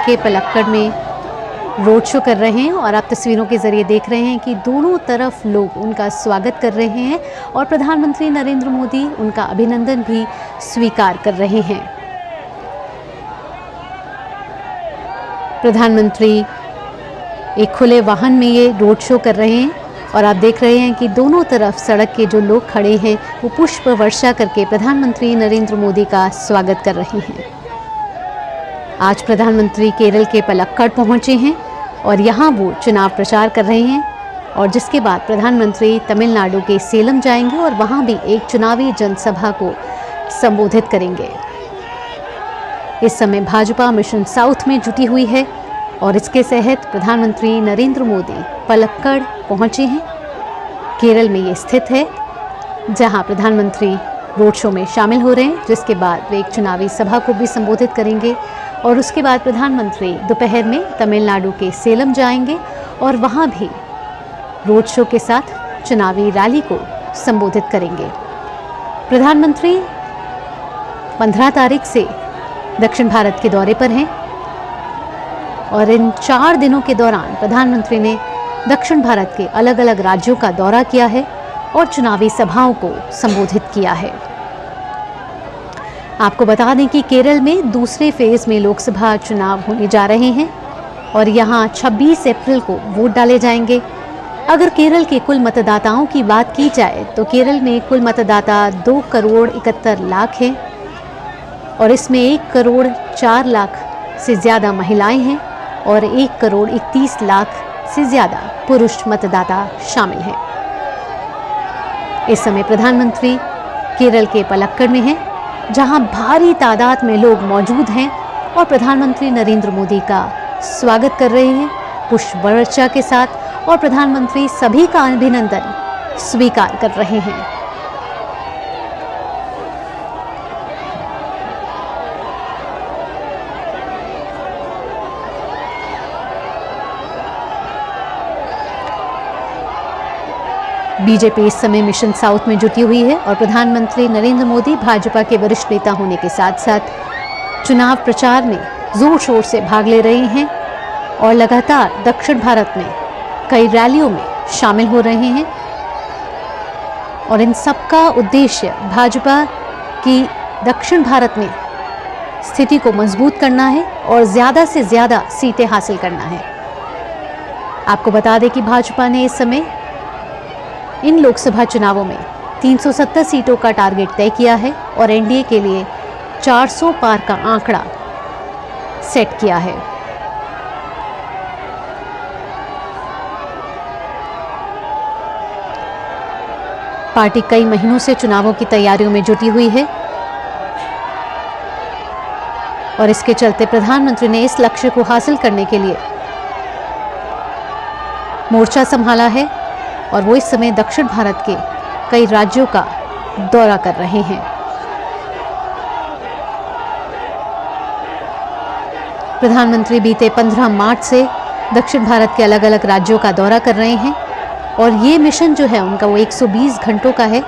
के पलक्कड़ में road show कर रहे हैं और आप तस्वीरों के ज़रिए देख रहे हैं कि दोनों तरफ लोग उनका स्वागत कर रहे हैं और प्रधानमंत्री नरेंद्र मोदी उनका अभिनंदन भी स्वीकार कर रहे हैं। प्रधानमंत्री एक खुले वाहन में ये रोड शो कर रहे हैं और आप देख रहे हैं कि दोनों तरफ सड़क के जो लोग खड़े हैं वो पुष्प वर्षा करके प्रधानमंत्री नरेंद्र मोदी का स्वागत कर रहे हैं। आज प्रधानमंत्री केरल के पलक्कड़ पहुंचे हैं और यहाँ वो चुनाव प्रचार कर रहे हैं और जिसके बाद प्रधानमंत्री तमिलनाडु के सेलम जाएंगे और वहाँ भी एक चुनावी जनसभा को संबोधित करेंगे। इस समय भाजपा मिशन साउथ में जुटी हुई है और इसके तहत प्रधानमंत्री नरेंद्र मोदी पलक्कड़ पहुंचे हैं। केरल में ये स्थित है जहां प्रधानमंत्री रोड शो में शामिल हो रहे हैं, जिसके बाद वे एक चुनावी सभा को भी संबोधित करेंगे और उसके बाद प्रधानमंत्री दोपहर में तमिलनाडु के सेलम जाएंगे और वहां भी रोड शो के साथ चुनावी रैली को संबोधित करेंगे। प्रधानमंत्री 15 तारीख से दक्षिण भारत के दौरे पर हैं और इन 4 दिनों के दौरान प्रधानमंत्री ने दक्षिण भारत के अलग अलग राज्यों का दौरा किया है और चुनावी सभाओं को संबोधित किया है। आपको बता दें कि केरल में दूसरे फेज में लोकसभा चुनाव होने जा रहे हैं और यहां 26 अप्रैल को वोट डाले जाएंगे। अगर केरल के कुल मतदाताओं की बात की जाए तो केरल में कुल मतदाता 2 करोड़ 71 लाख हैं और इसमें 1 करोड़ 4 लाख से ज़्यादा महिलाएं हैं और 1 करोड़ 31 लाख से ज़्यादा पुरुष मतदाता शामिल हैं। इस समय प्रधानमंत्री केरल के पलक्कड़ में हैं जहां भारी तादाद में लोग मौजूद हैं और प्रधानमंत्री नरेंद्र मोदी का स्वागत कर रहे हैं पुष्प वर्षा के साथ और प्रधानमंत्री सभी का अभिनंदन स्वीकार कर रहे हैं। बीजेपी इस समय मिशन साउथ में जुटी हुई है और प्रधानमंत्री नरेंद्र मोदी भाजपा के वरिष्ठ नेता होने के साथ साथ चुनाव प्रचार में जोर शोर से भाग ले रहे हैं और लगातार दक्षिण भारत में कई रैलियों में शामिल हो रहे हैं और इन सबका उद्देश्य भाजपा की दक्षिण भारत में स्थिति को मजबूत करना है और ज़्यादा से ज़्यादा सीटें हासिल करना है। आपको बता दें कि भाजपा ने इस समय इन लोकसभा चुनावों में 370 सीटों का टारगेट तय किया है और एनडीए के लिए 400 पार का आंकड़ा सेट किया है। पार्टी कई महीनों से चुनावों की तैयारियों में जुटी हुई है और इसके चलते प्रधानमंत्री ने इस लक्ष्य को हासिल करने के लिए मोर्चा संभाला है और वो इस समय दक्षिण भारत के कई राज्यों का दौरा कर रहे हैं। प्रधानमंत्री बीते 15 मार्च से दक्षिण भारत के अलग अलग राज्यों का दौरा कर रहे हैं और ये मिशन जो है उनका वो 120 घंटों का है।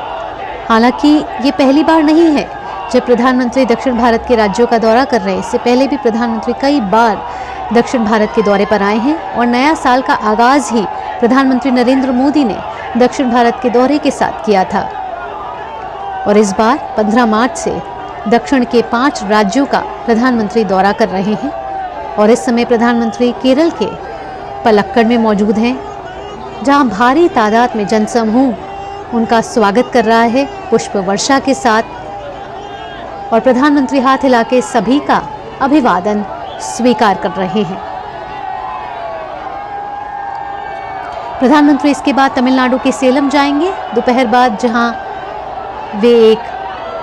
हालांकि ये पहली बार नहीं है जब प्रधानमंत्री दक्षिण भारत के राज्यों का दौरा कर रहे हैं। इससे पहले भी प्रधानमंत्री कई बार दक्षिण भारत के दौरे पर आए हैं और नया साल का आगाज़ ही प्रधानमंत्री नरेंद्र मोदी ने दक्षिण भारत के दौरे के साथ किया था और इस बार 15 मार्च से दक्षिण के 5 राज्यों का प्रधानमंत्री दौरा कर रहे हैं और इस समय प्रधानमंत्री केरल के पलक्कड़ में मौजूद हैं जहां भारी तादाद में जनसमूह उनका स्वागत कर रहा है पुष्प वर्षा के साथ और प्रधानमंत्री हाथ हिला के सभी का अभिवादन स्वीकार कर रहे हैं। प्रधानमंत्री इसके बाद तमिलनाडु के सेलम जाएंगे दोपहर बाद, जहां वे एक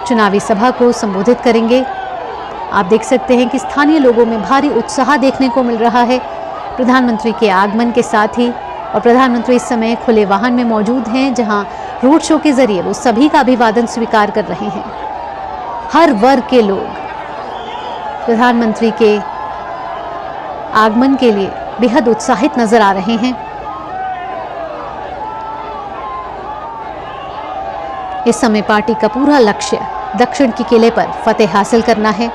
चुनावी सभा को संबोधित करेंगे। आप देख सकते हैं कि स्थानीय लोगों में भारी उत्साह देखने को मिल रहा है प्रधानमंत्री के आगमन के साथ ही और प्रधानमंत्री इस समय खुले वाहन में मौजूद हैं जहां रोड शो के जरिए वो सभी का अभिवादन स्वीकार कर रहे हैं। हर वर्ग के लोग प्रधानमंत्री के आगमन के लिए बेहद उत्साहित नजर आ रहे हैं। इस समय पार्टी का पूरा लक्ष्य दक्षिण के किले पर फतेह हासिल करना है।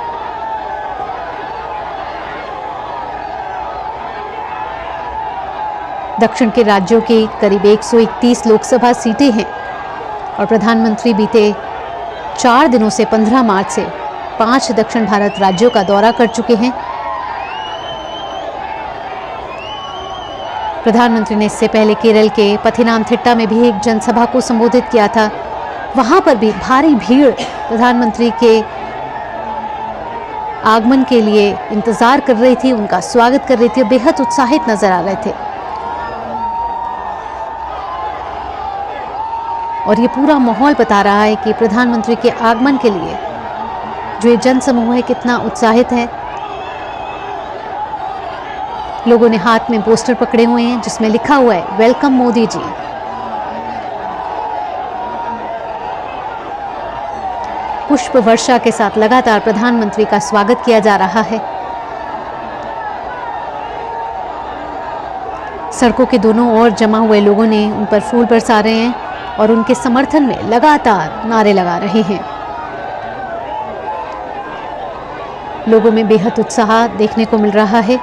दक्षिण के राज्यों की करीब 131 लोकसभा सीटें हैं और प्रधानमंत्री बीते 4 दिनों से 15 मार्च से 5 दक्षिण भारत राज्यों का दौरा कर चुके हैं। प्रधानमंत्री ने इससे पहले केरल के पथिनामथिट्टा में भी एक जनसभा को संबोधित किया था। वहां पर भी भारी भीड़ प्रधानमंत्री के आगमन के लिए इंतजार कर रही थी, उनका स्वागत कर रही थी, बेहद उत्साहित नजर आ रहे थे। और ये पूरा माहौल बता रहा है कि प्रधानमंत्री के आगमन के लिए जो ये जनसमूह है कितना उत्साहित है। लोगों ने हाथ में पोस्टर पकड़े हुए हैं जिसमें लिखा हुआ है वेलकम मोदी जी। पुष्प वर्षा के साथ लगातार प्रधानमंत्री का स्वागत किया जा रहा है। सड़कों के दोनों ओर जमा हुए लोगों ने उन पर फूल बरसा रहे हैं और उनके समर्थन में लगातार नारे लगा रहे हैं। लोगों में बेहद उत्साह देखने को मिल रहा है।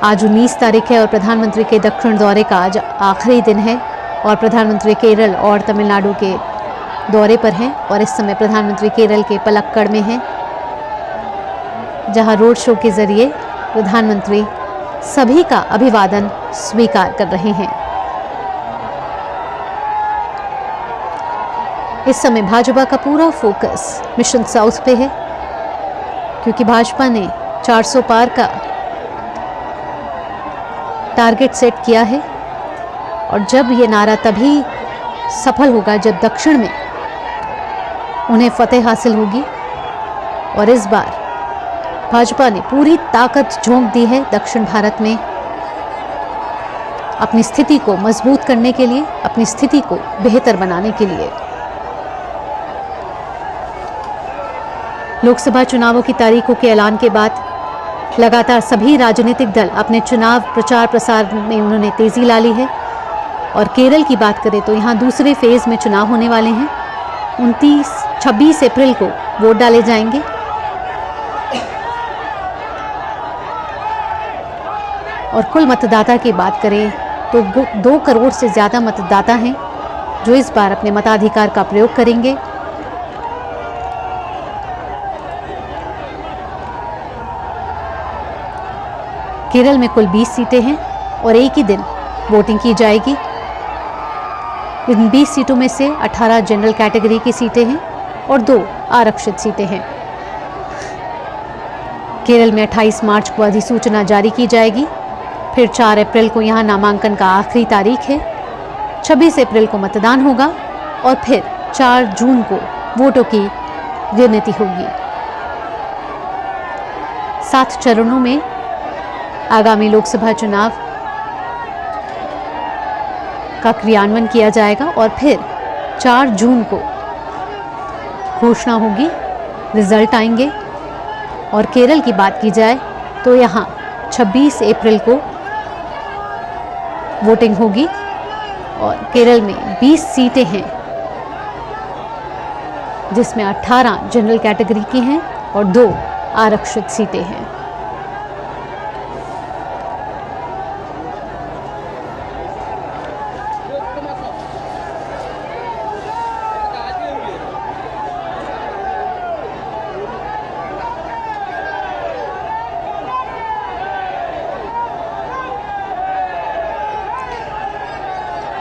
आज 19 तारीख है और प्रधानमंत्री के दक्षिण दौरे का आज आखिरी दिन है और प्रधानमंत्री केरल और तमिलनाडु के दौरे पर हैं और इस समय प्रधानमंत्री केरल के पलक्कड़ में हैं, जहां रोड शो के जरिए प्रधानमंत्री सभी का अभिवादन स्वीकार कर रहे हैं। इस समय भाजपा का पूरा फोकस मिशन साउथ पे है क्योंकि भाजपा ने 400 पार का टारगेट सेट किया है और जब ये नारा तभी सफल होगा जब दक्षिण में उन्हें फतेह हासिल होगी। और इस बार भाजपा ने पूरी ताकत झोंक दी है दक्षिण भारत में अपनी स्थिति को मजबूत करने के लिए, अपनी स्थिति को बेहतर बनाने के लिए। लोकसभा चुनावों की तारीखों के ऐलान के बाद लगातार सभी राजनीतिक दल अपने चुनाव प्रचार प्रसार में उन्होंने तेजी ला ली है। और केरल की बात करें तो यहाँ दूसरे फेज में चुनाव होने वाले हैं। 26 अप्रैल को वोट डाले जाएंगे। और कुल मतदाता की बात करें तो 2 करोड़ से ज़्यादा मतदाता हैं जो इस बार अपने मताधिकार का प्रयोग करेंगे। केरल में कुल 20 सीटें हैं और एक ही दिन वोटिंग की जाएगी। इन 20 सीटों में से 18 जनरल कैटेगरी की सीटें हैं और 2 आरक्षित सीटें हैं। केरल में 28 मार्च को अधिसूचना जारी की जाएगी। फिर 4 अप्रैल को यहाँ नामांकन का आखिरी तारीख है। 26 अप्रैल को मतदान होगा और फिर 4 जून को वोटों की गिनती होगी। 7 चरणों में आगामी लोकसभा चुनाव का क्रियान्वयन किया जाएगा और फिर 4 जून को घोषणा होगी, रिजल्ट आएंगे। और केरल की बात की जाए तो यहाँ 26 अप्रैल को वोटिंग होगी और केरल में 20 सीटें हैं जिसमें 18 जनरल कैटेगरी की हैं और 2 आरक्षित सीटें हैं।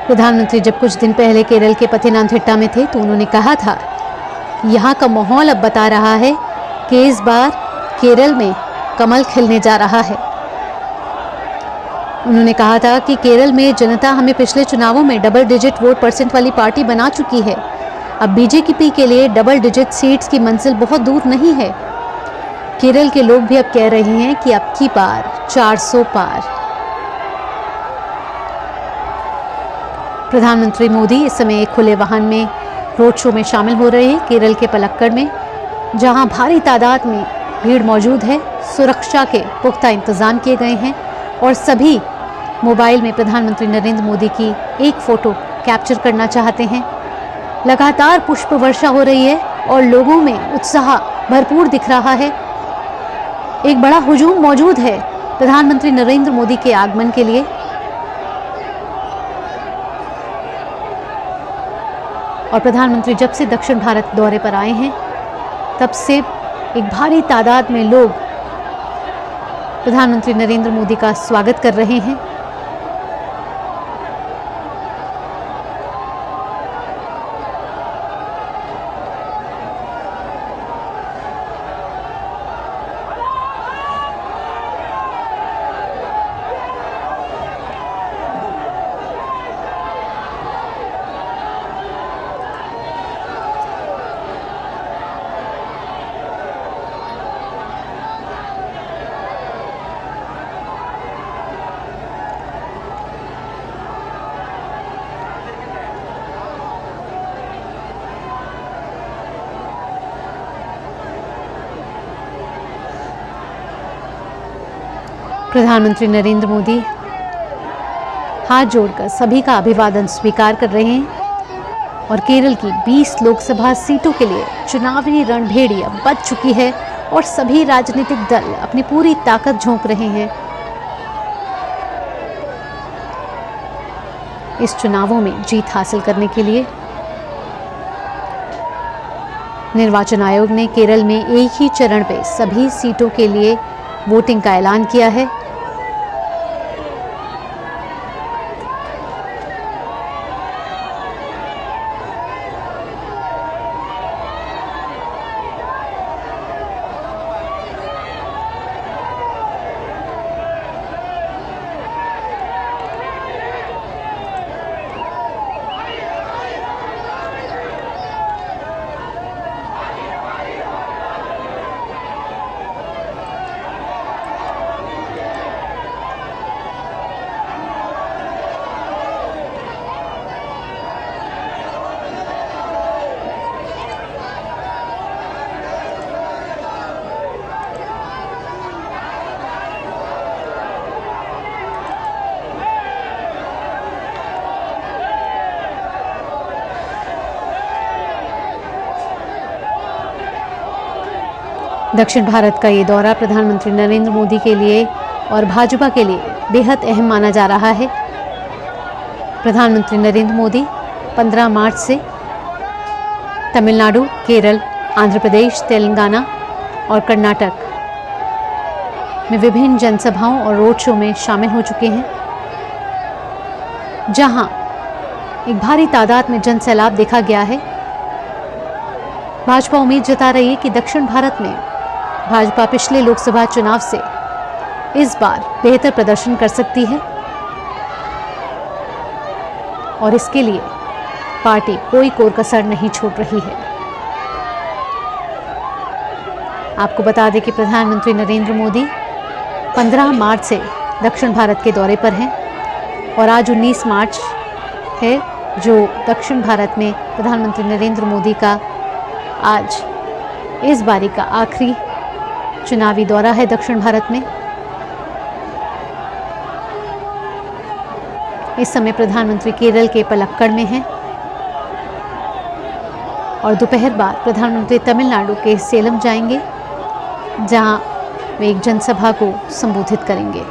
प्रधानमंत्री जब कुछ दिन पहले केरल के पथिनामथिट्टा में थे तो उन्होंने कहा था कि यहाँ का माहौल अब बता रहा है कि इस बार केरल में कमल खिलने जा रहा है। उन्होंने कहा था कि केरल में जनता हमें पिछले चुनावों में डबल डिजिट वोट परसेंट वाली पार्टी बना चुकी है। अब बीजेपी के लिए डबल डिजिट सीट्स की मंजिल बहुत दूर नहीं है। केरल के लोग भी अब कह रहे हैं कि अब की बार 400 पार। प्रधानमंत्री मोदी इस समय एक खुले वाहन में रोड शो में शामिल हो रहे हैं केरल के पलक्कड़ में, जहां भारी तादाद में भीड़ मौजूद है। सुरक्षा के पुख्ता इंतजाम किए गए हैं और सभी मोबाइल में प्रधानमंत्री नरेंद्र मोदी की एक फ़ोटो कैप्चर करना चाहते हैं। लगातार पुष्प वर्षा हो रही है और लोगों में उत्साह भरपूर दिख रहा है। एक बड़ा हुजूम मौजूद है प्रधानमंत्री नरेंद्र मोदी के आगमन के लिए। और प्रधानमंत्री जब से दक्षिण भारत दौरे पर आए हैं तब से एक भारी तादाद में लोग प्रधानमंत्री नरेंद्र मोदी का स्वागत कर रहे हैं। प्रधानमंत्री नरेंद्र मोदी हाथ जोड़कर सभी का अभिवादन स्वीकार कर रहे हैं और केरल की 20 लोकसभा सीटों के लिए चुनावी रणभेड़ियां बज चुकी है और सभी राजनीतिक दल अपनी पूरी ताकत झोंक रहे हैं इस चुनावों में जीत हासिल करने के लिए। निर्वाचन आयोग ने केरल में एक ही चरण पे सभी सीटों के लिए वोटिंग का ऐलान किया है। दक्षिण भारत का ये दौरा प्रधानमंत्री नरेंद्र मोदी के लिए और भाजपा के लिए बेहद अहम माना जा रहा है। प्रधानमंत्री नरेंद्र मोदी 15 मार्च से तमिलनाडु, केरल, आंध्र प्रदेश, तेलंगाना और कर्नाटक में विभिन्न जनसभाओं और रोड शो में शामिल हो चुके हैं, जहां एक भारी तादाद में जनसैलाब देखा गया है। भाजपा उम्मीद जता रही है कि दक्षिण भारत में भाजपा पिछले लोकसभा चुनाव से इस बार बेहतर प्रदर्शन कर सकती है और इसके लिए पार्टी कोई कोर कसर नहीं छोड़ रही है। आपको बता दें कि प्रधानमंत्री नरेंद्र मोदी 15 मार्च से दक्षिण भारत के दौरे पर हैं और आज 19 मार्च है, जो दक्षिण भारत में प्रधानमंत्री नरेंद्र मोदी का आज इस बारी का आखिरी चुनावी दौरा है दक्षिण भारत में। इस समय प्रधानमंत्री केरल के पलक्कड़ में हैं और दोपहर बाद प्रधानमंत्री तमिलनाडु के सेलम जाएंगे, जहां वे एक जनसभा को संबोधित करेंगे।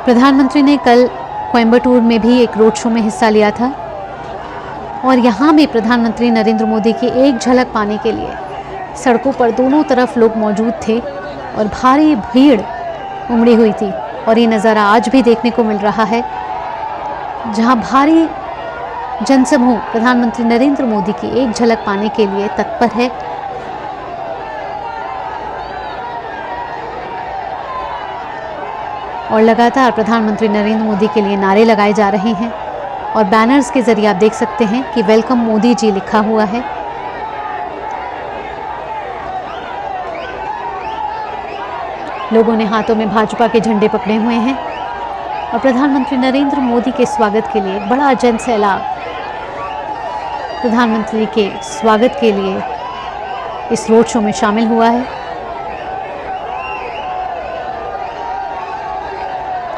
प्रधानमंत्री ने कल कोयम्बटूर में भी एक रोड शो में हिस्सा लिया था और यहाँ भी प्रधानमंत्री नरेंद्र मोदी की एक झलक पाने के लिए सड़कों पर दोनों तरफ लोग मौजूद थे और भारी भीड़ उमड़ी हुई थी। और ये नज़ारा आज भी देखने को मिल रहा है, जहाँ भारी जनसमूह प्रधानमंत्री नरेंद्र मोदी की एक झलक पाने के लिए तत्पर है। और लगातार प्रधानमंत्री नरेंद्र मोदी के लिए नारे लगाए जा रहे हैं और बैनर्स के जरिए आप देख सकते हैं कि वेलकम मोदी जी लिखा हुआ है। लोगों ने हाथों में भाजपा के झंडे पकड़े हुए हैं और प्रधानमंत्री नरेंद्र मोदी के स्वागत के लिए बड़ा जन सैलाब प्रधानमंत्री के स्वागत के लिए इस रोड शो में शामिल हुआ है।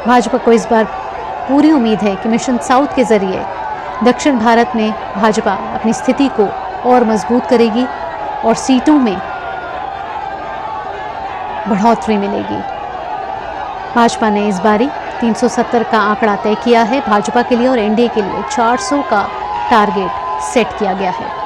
भाजपा को इस बार पूरी उम्मीद है कि मिशन साउथ के जरिए दक्षिण भारत में भाजपा अपनी स्थिति को और मजबूत करेगी और सीटों में बढ़ोतरी मिलेगी। भाजपा ने इस बारी 370 का आंकड़ा तय किया है भाजपा के लिए और एनडीए के लिए 400 का टारगेट सेट किया गया है।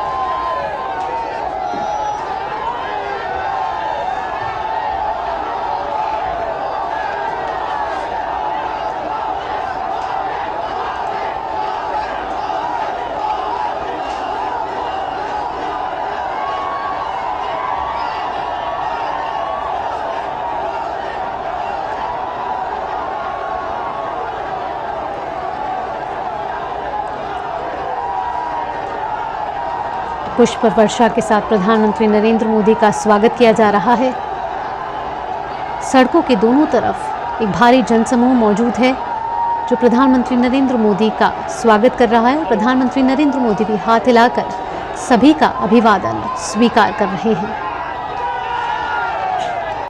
पुष्प वर्षा के साथ प्रधानमंत्री नरेंद्र मोदी का स्वागत किया जा रहा है। सड़कों के दोनों तरफ एक भारी जनसमूह मौजूद है जो प्रधानमंत्री नरेंद्र मोदी का स्वागत कर रहा है। प्रधानमंत्री नरेंद्र मोदी भी हाथ हिलाकर सभी का अभिवादन स्वीकार कर रहे हैं।